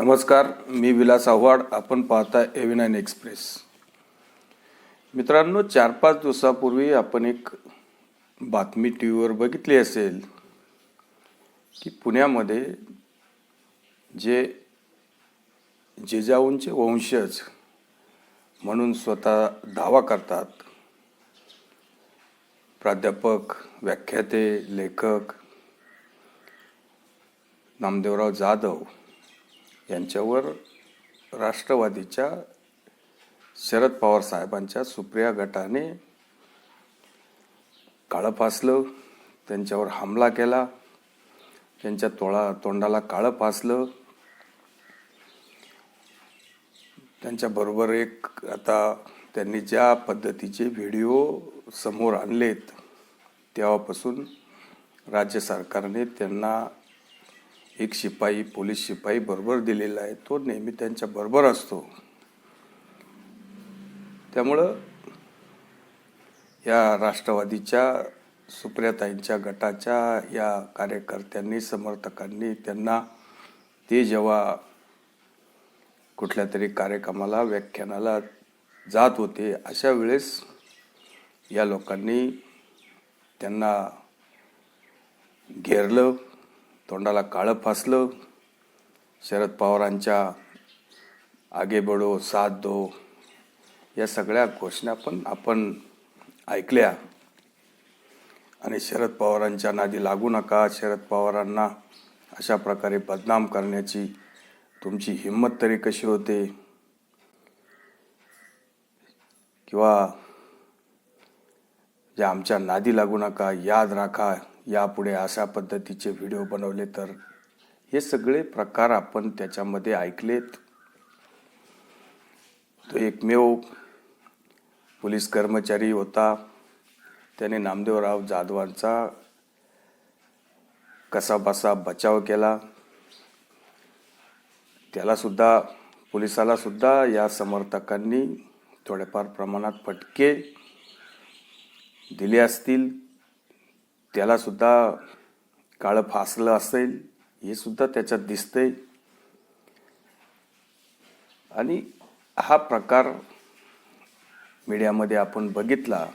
नमस्कार, मी विलास आव्हाड. आपण पाहता AV9 एक्सप्रेस. मित्रांनो, 4-5 दिवसापूर्वी आपण एक बातमी टीव्हीवर बघितली असेल की पुण्यामध्ये जे जिजाऊंचे वंशज म्हणून स्वतः दावा करतात, प्राध्यापक, व्याख्याते, लेखक नामदेवराव जाधव यांच्यावर राष्ट्रवादीच्या शरद पवार साहेबांच्या सुप्रिया गटाने काळं फासलं, त्यांच्यावर हमला केला, त्यांच्या तोंडाला काळं फासलं. त्यांच्याबरोबर आता त्यांनी ज्या पद्धतीचे व्हिडिओ समोर आणलेत तेव्हापासून राज्य सरकारने त्यांना एक शिपाई, पोलीस शिपाई बरोबर दिलेला आहे. तो नेहमी त्यांच्या बरोबर असतो. त्यामुळं या राष्ट्रवादीच्या सुप्रियाताईंच्या गटाच्या या कार्यकर्त्यांनी, समर्थकांनी त्यांना ते जेव्हा कुठल्या तरी कार्यक्रमाला, व्याख्यानाला जात होते, अशा वेळेस या लोकांनी त्यांना घेरलं, तोंडाला काळं फासलं. शरद पवारांच्या आगे बढो, साथ दो, या सगळ्या घोषणा पण आपण ऐकल्या. आणि शरद पवारांच्या नादी लागू नका, शरद पवारांना अशा प्रकारे बदनाम करण्याची तुमची हिंमत तरी कशी होते, किंवा जे आमच्या नादी लागू नका, याद राखा, यापुढे अशा पद्धतीचे व्हिडिओ बनवले तर, हे सगळे प्रकार आपण त्याच्यामध्ये ऐकलेत. तो एकमेव पोलीस कर्मचारी होता, त्याने नामदेवराव जाधवांचा कसाबसा बचाव केला. पोलिसाला सुद्धा या समर्थकांनी थोड्याफार प्रमाणात फटके दिले असतील, त्याला सुद्धा काळं फासलं असेल, हे सुद्धा त्याच्यात दिसतंय. आणि हा प्रकार मीडियामध्ये आपण बघितला.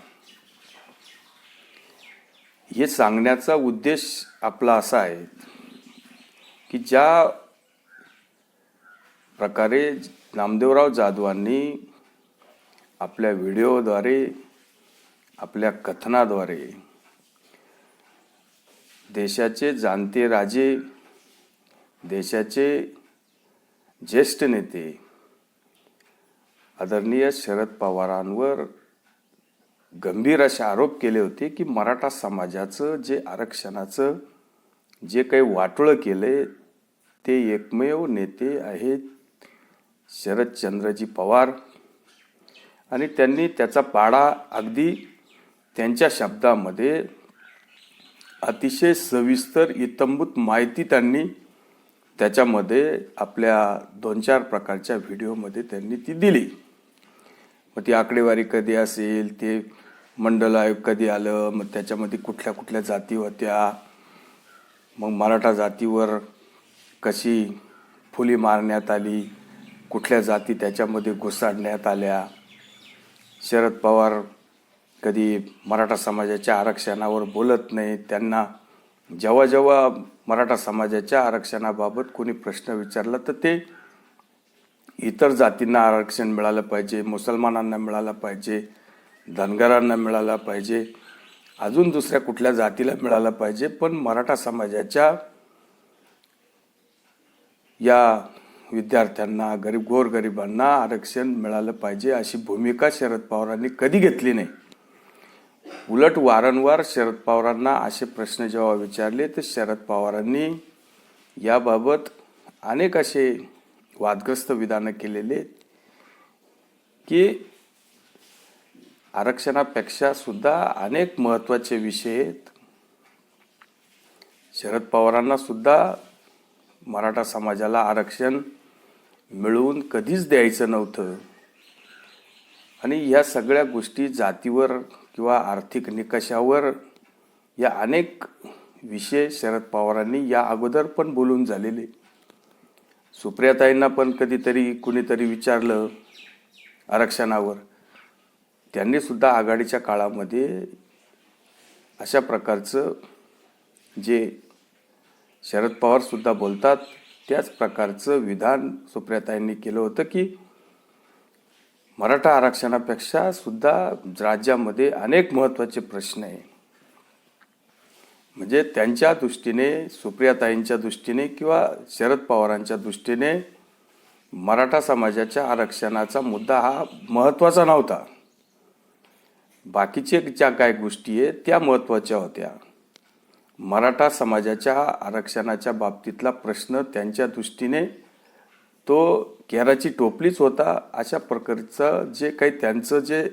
हे सांगण्याचा उद्देश आपला असा आहे की ज्या प्रकारे नामदेवराव जाधवांनी आपल्या व्हिडिओद्वारे, आपल्या कथनाद्वारे देशाचे जाणते राजे, देशाचे ज्येष्ठ नेते आदरणीय शरद पवारांवर गंभीर असे आरोप केले होते की मराठा समाजाचं जे आरक्षणाचं जे काही वाटोळं केले, ते एकमेव नेते आहेत शरदचंद्रजी पवार. आणि त्यांनी त्याचा पाडा अगदी त्यांच्या शब्दामध्ये अतिशय सविस्तर, इत्थंभूत माहिती त्यांनी त्याच्यामध्ये आपल्या 2-4 प्रकारच्या व्हिडिओमध्ये त्यांनी ती दिली. मग ती आकडेवारी कधी असेल, ते मंडल आयोग कधी आलं, मग त्याच्यामध्ये कुठल्या कुठल्या जाती होत्या, मग मराठा जातीवर कशी फुली मारण्यात आली, कुठल्या जाती त्याच्यामध्ये घुसाडण्यात आल्या, शरद पवार कधी मराठा समाजाच्या आरक्षणावर बोलत नाही. त्यांना जेव्हा जेव्हा मराठा समाजाच्या आरक्षणाबाबत कोणी प्रश्न विचारला तर ते इतर जातींना आरक्षण मिळालं पाहिजे, मुसलमानांना मिळालं पाहिजे, धनगरांना मिळालं पाहिजे, अजून दुसऱ्या कुठल्या जातीला मिळालं पाहिजे, पण मराठा समाजाच्या या विद्यार्थ्यांना, गोरगरिबांना आरक्षण मिळालं पाहिजे, अशी भूमिका शरद पवारांनी कधी घेतली नाही. उलट वारंवार शरद पवारांना असे प्रश्न जेव्हा विचारले तर शरद पवारांनी याबाबत अनेक असे वादग्रस्त विधानं केलेले की आरक्षणापेक्षा सुद्धा अनेक महत्त्वाचे विषय आहेत. शरद पवारांना सुद्धा मराठा समाजाला आरक्षण मिळवून कधीच द्यायचं नव्हतं. आणि या सगळ्या गोष्टी जातीवर किंवा आर्थिक निकषावर या अनेक विषय शरद पवारांनी या अगोदर पण बोलून झालेले. सुप्रियाताईंना पण कधीतरी कुणीतरी विचारलं आरक्षणावर, त्यांनी सुद्धा आघाडीच्या काळामध्ये अशा प्रकारचं जे शरद पवार सुद्धा बोलतात त्याच प्रकारचं विधान सुप्रियाताईंनी केलं होतं की मराठा आरक्षणापेक्षा सुद्धा राज्यामध्ये अनेक महत्त्वाचे प्रश्न आहे. म्हणजे त्यांच्या दृष्टीने, सुप्रियाताईंच्या दृष्टीने किंवा शरद पवारांच्या दृष्टीने मराठा समाजाच्या आरक्षणाचा मुद्दा हा महत्त्वाचा नव्हता. बाकीचे ज्या काय गोष्टी आहेत त्या महत्त्वाच्या होत्या. मराठा समाजाच्या आरक्षणाच्या बाबतीतला प्रश्न त्यांच्या दृष्टीने तो केराची टोपलीच होता. अशा प्रकारचं जे काही त्यांचं जे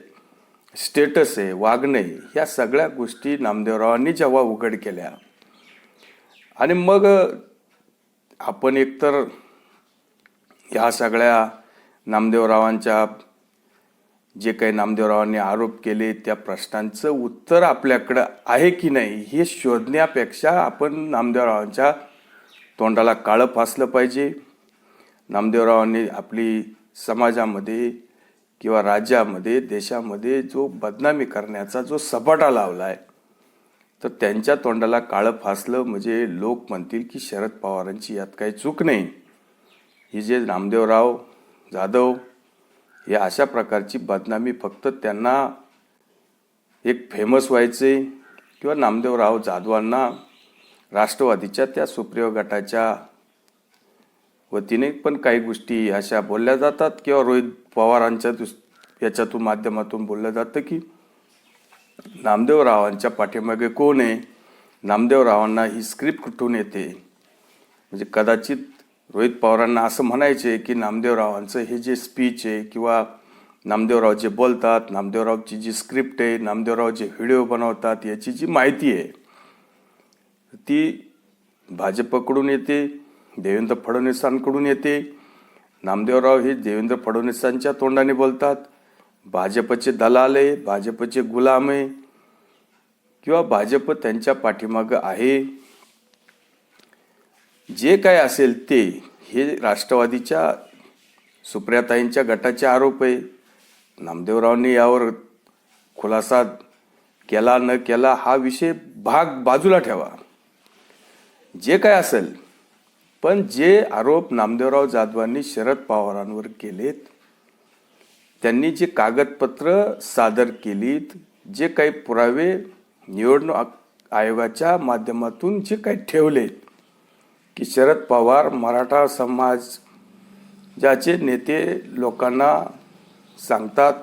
स्टेटस आहे, वागणे, ह्या सगळ्या गोष्टी नामदेवरावांनी जेव्हा उघड केल्या आणि मग आपण एकतर ह्या सगळ्या नामदेवरावांच्या जे काही नामदेवरावांनी आरोप केले त्या प्रश्नांचं उत्तर आपल्याकडं आहे की नाही हे शोधण्यापेक्षा आपण नामदेवरावांच्या तोंडाला काळं फासलं पाहिजे. नामदेवरावांनी आपली समाजामध्ये किंवा राज्यामध्ये, देशामध्ये जो बदनामी करण्याचा जो सपाटा लावला आहे, तर त्यांच्या तोंडाला काळं फासलं म्हणजे लोक म्हणतील की शरद पवारांची यात काही चूक नाही. ही जे नामदेवराव जाधव हे अशा प्रकारची बदनामी फक्त त्यांना एक फेमस व्हायचे किंवा नामदेवराव जाधवांना राष्ट्रवादीच्या त्या सुप्रियो गटाच्या वतीने पण काही गोष्टी अशा बोलल्या जातात किंवा रोहित पवारांच्या याच्यातून माध्यमातून बोललं जातं की नामदेवरावांच्या पाठीमागे कोण आहे, नामदेवरावांना ही स्क्रिप्ट कुठून येते. म्हणजे कदाचित रोहित पवारांना असं म्हणायचे की नामदेवरावांचं हे जे स्पीच आहे किंवा नामदेवराव जे बोलतात, नामदेवरावची जी स्क्रिप्ट आहे, नामदेवराव जे व्हिडिओ बनवतात, याची जी माहिती आहे ती भाजपकडून येते, देवेंद्र फडणवीसांकडून येते. नामदेवराव हे देवेंद्र फडणवीसांच्या तोंडाने बोलतात. भाजपचे दलाल आहे, भाजपचे गुलाम आहे किंवा भाजप त्यांच्या पाठीमागं आहे. जे काय असेल ते हे राष्ट्रवादीच्या सुप्रियाताईंच्या गटाचे आरोप आहे. नामदेवरावांनी यावर खुलासा केला न केला हा विषय बाजूला ठेवा. जे काय असेल, पण जे आरोप नामदेवराव जाधवांनी शरद पवारांवर केलेत, त्यांनी जे कागदपत्र सादर केलीत, जे काही पुरावे निवडणूक आयोगाच्या माध्यमातून जे काही ठेवलेत की शरद पवार मराठा समाजाचे नेते लोकांना सांगतात,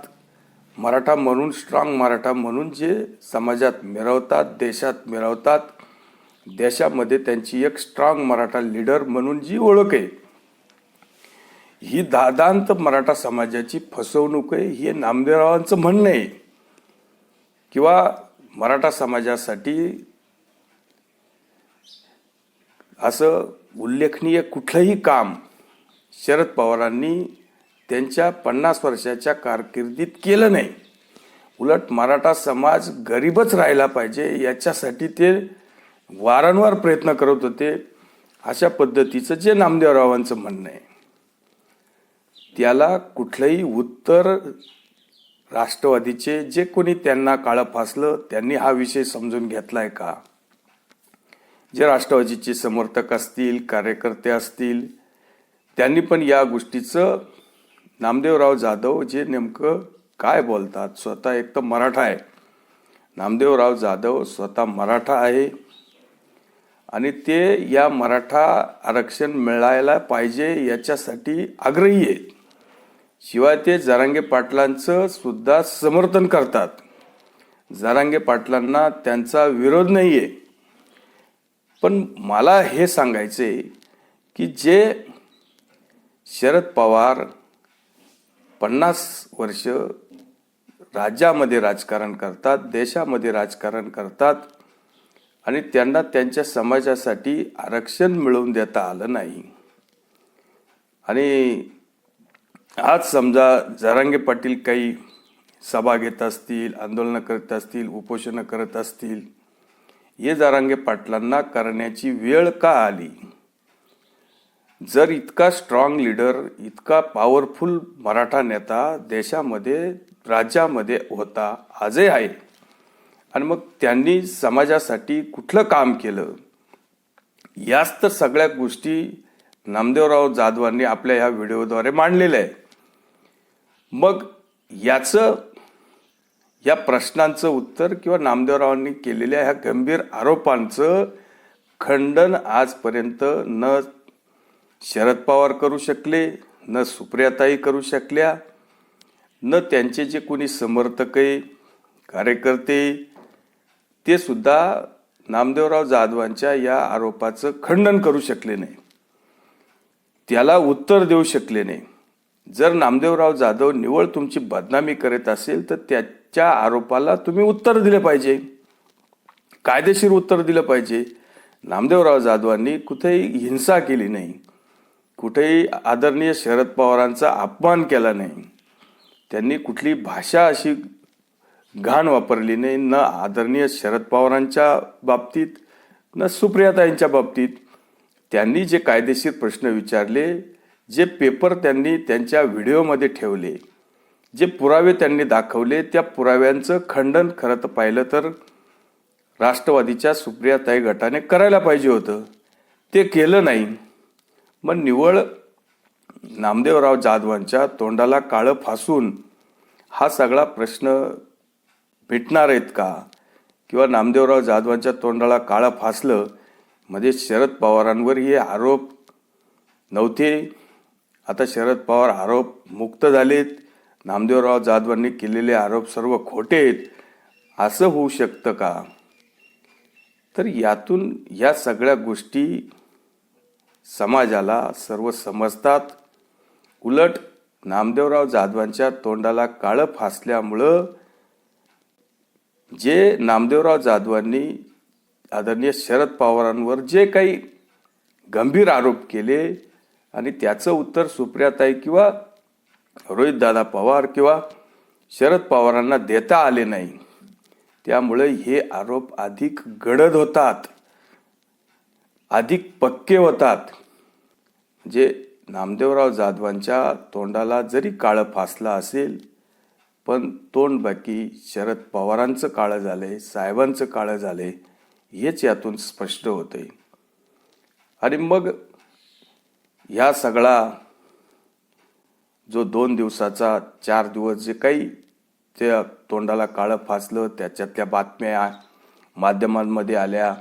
मराठा म्हणून, स्ट्रॉंग मराठा म्हणून जे समाजात मिरवतात, देशात मिरवतात, देशामध्ये त्यांची एक स्ट्रॉंग मराठा लीडर म्हणून जी ओळख आहे, ही दादांत मराठा समाजाची फसवणूक आहे हे नामदेवरावांचं म्हणणं आहे. किंवा मराठा समाजासाठी असं उल्लेखनीय कुठलंही काम शरद पवारांनी त्यांच्या 50 वर्षाच्या कारकिर्दीत केलं नाही. उलट मराठा समाज गरीबच राहिला पाहिजे याच्यासाठी ते वारंवार प्रयत्न करत होते. अशा पद्धतीचं जे नामदेवरावांचं म्हणणं आहे त्याला कुठलंही उत्तर राष्ट्रवादीचे जे कोणी त्यांना काळं फासलं त्यांनी हा विषय समजून घेतलाय का? जे राष्ट्रवादीचे समर्थक असतील, कार्यकर्ते असतील, त्यांनी पण या गोष्टीचं नामदेवराव जाधव जे नेमकं काय बोलतात, स्वतः एक तर मराठा आहे, नामदेवराव जाधव स्वतः मराठा आहे आणि ते या मराठा आरक्षण मिळायला पाहिजे याच्यासाठी आग्रही आहे. शिवाय ते जरांगे पाटलांचं सुद्धा समर्थन करतात. जरांगे पाटलांना त्यांचा विरोध नाही आहे. पण मला हे सांगायचे की जे शरद पवार 50 वर्ष राज्यामध्ये राजकारण करतात, देशामध्ये राजकारण करतात आणि त्यांना त्यांच्या समाजासाठी आरक्षण मिळवून देता आलं नाही. आणि आज समजा जरांगे पाटील काही सभा घेत असतील, आंदोलनं करत असतील, उपोषणं करत असतील, हे जरांगे पाटलांना करण्याची वेळ का आली? जर इतका स्ट्रॉंग लीडर, इतका पॉवरफुल मराठा नेता देशामध्ये, राज्यामध्ये होता, आजही आहे, आणि मग त्यांनी समाजासाठी कुठलं काम केलं, याच तर सगळ्या गोष्टी नामदेवराव जाधवांनी आपल्या ह्या व्हिडिओद्वारे मांडलेल्या आहे. मग या प्रश्नांचं उत्तर किंवा नामदेवरावांनी केलेल्या ह्या गंभीर आरोपांचं खंडन आजपर्यंत न शरद पवार करू शकले, न सुप्रियाताई करू शकल्या, न त्यांचे जे कोणी समर्थक आहे, कार्यकर्ते, ते सुद्धा नामदेवराव जाधवांच्या या आरोपाचं खंडन करू शकले नाही, त्याला उत्तर देऊ शकले नाही. जर नामदेवराव जाधव निवळ तुमची बदनामी करत असेल तर त्याच्या आरोपाला तुम्ही उत्तर दिले पाहिजे, कायदेशीर उत्तर दिलं पाहिजे. नामदेवराव जाधवांनी कुठेही हिंसा केली नाही, कुठेही आदरणीय शरद पवारांचा अपमान केला नाही, त्यांनी कुठली भाषा अशी घाण वापरली नाही, न आदरणीय शरद पवारांच्या बाबतीत न सुप्रियाताईंच्या बाबतीत. त्यांनी जे कायदेशीर प्रश्न विचारले, जे पेपर त्यांनी त्यांच्या व्हिडिओमध्ये ठेवले, जे पुरावे त्यांनी दाखवले, त्या पुराव्यांचं खंडन खरं तर पाहिलं तर राष्ट्रवादीच्या सुप्रियाताई गटाने करायला पाहिजे होतं, ते केलं नाही. मग निव्वळ नामदेवराव जाधवांच्या तोंडाला काळं फासून हा सगळा प्रश्न भेटणार आहेत का? किंवा नामदेवराव जाधवांच्या तोंडाला काळं फासलं म्हणजे शरद पवारांवर हे आरोप नव्हते, आता शरद पवार आरोप मुक्त झालेत, नामदेवराव जाधवांनी केलेले आरोप सर्व खोटे आहेत, असं होऊ शकतं का? तर यातून या सगळ्या गोष्टी समाजाला सर्व समजतात. उलट नामदेवराव जाधवांच्या तोंडाला काळं फासल्यामुळं जे नामदेवराव जाधवांनी आदरणीय शरद पवारांवर जे काही गंभीर आरोप केले आणि त्याचं उत्तर सुप्रियाताई किंवा रोहितदादा पवार किंवा शरद पवारांना देता आले नाही, त्यामुळे हे आरोप अधिक गडद होतात, अधिक पक्के होतात. म्हणजे नामदेवराव जाधवांच्या तोंडाला जरी काळं फासलं असेल, पण तोंड बाकी शरद पवारांचं काळं झालंय, साहेबांचं काळं झालंय, हेच यातून स्पष्ट होतंय. आणि मग ह्या सगळा जो 2 दिवसाचा 4 दिवस जे काही त्या तोंडाला काळं फासलं, त्याच्यातल्या बातम्या माध्यमांमध्ये आल्या,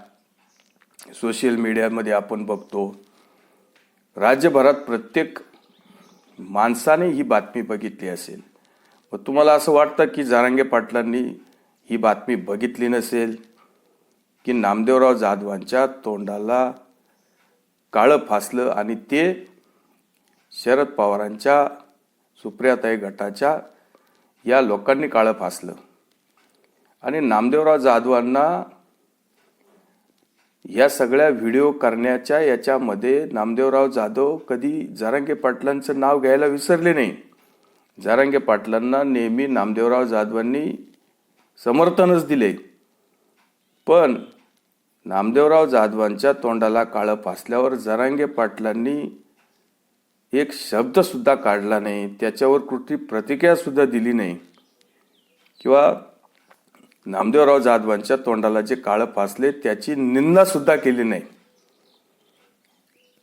सोशल मीडियामध्ये आपण बघतो, राज्यभरात प्रत्येक माणसाने ही बातमी बघितली असेल. मग तुम्हाला असं वाटतं की जरांगे पाटलांनी ही बातमी बघितली नसेल, की नामदेवराव जाधवांच्या तोंडाला काळं फासलं आणि ते शरद पवारांच्या सुप्रियाताई गटाच्या या लोकांनी काळं फासलं. आणि नामदेवराव जाधवांना या सगळ्या व्हिडिओ करण्याच्या याच्यामध्ये नामदेवराव जाधव कधी जरांगे पाटलांचं नाव घ्यायला विसरले नाही. जरांगे पाटलांना नेहमी नामदेवराव जाधवांनी समर्थनच दिले, पण नामदेवराव जाधवांच्या तोंडाला काळं फासल्यावर जरांगे पाटलांनी एक शब्द सुद्धा काढला नाही, त्याच्यावर कुठली प्रतिक्रिया सुद्धा दिली नाही, किंवा नामदेवराव जाधवांच्या तोंडाला जे काळं फासले त्याची निंदा सुद्धा केली नाही.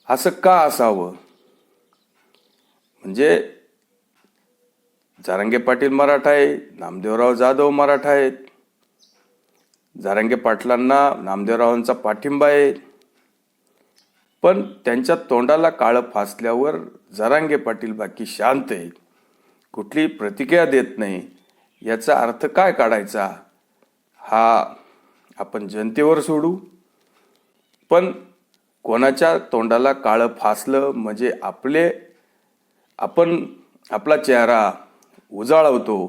असं का असावं? म्हणजे जरांगे पाटील मराठा आहे, नामदेवराव जाधव मराठा आहेत, जरांगे पाटलांना नामदेवरावांचा पाठिंबा आहे, पण त्यांच्या तोंडाला काळं फासल्यावर जरांगे पाटील बाकी शांत आहेत, कुठली प्रतिक्रिया देत नाही. याचा अर्थ काय काढायचा हा आपण जनतेवर सोडू. पण कोणाच्या तोंडाला काळं फासलं म्हणजे आपण आपला चेहरा उजाळवतो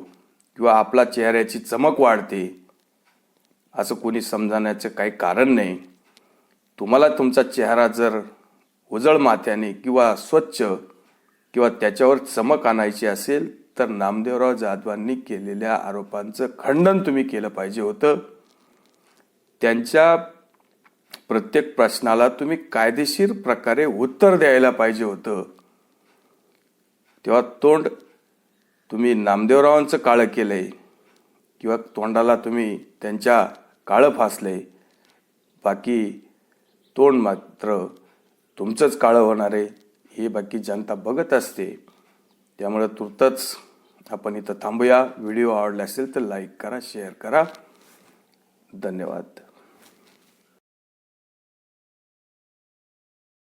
किंवा आपला चेहऱ्याची चमक वाढते, असं कोणी समजण्याचं काही कारण नाही. तुम्हाला तुमचा चेहरा जर उजळ माथ्याने किंवा स्वच्छ किंवा त्याच्यावर चमक आणायची असेल तर नामदेवराव जाधवांनी केलेल्या आरोपांचं खंडन तुम्ही केलं पाहिजे होतं. त्यांच्या प्रत्येक प्रश्नाला तुम्ही कायदेशीर प्रकारे उत्तर द्यायला पाहिजे होतं. तेव्हा तोंड तुम्ही नामदेवरावांचं काळं केलंय किंवा तोंडाला तुम्ही त्यांच्या काळं फासलंय, बाकी तोंड मात्र तुमचंच काळं होणार आहे हे बाकी जनता बघत असते. त्यामुळे तुर्तच आपण इथं थांबूया. व्हिडिओ आवडला असेल तर लाईक करा, शेअर करा. धन्यवाद.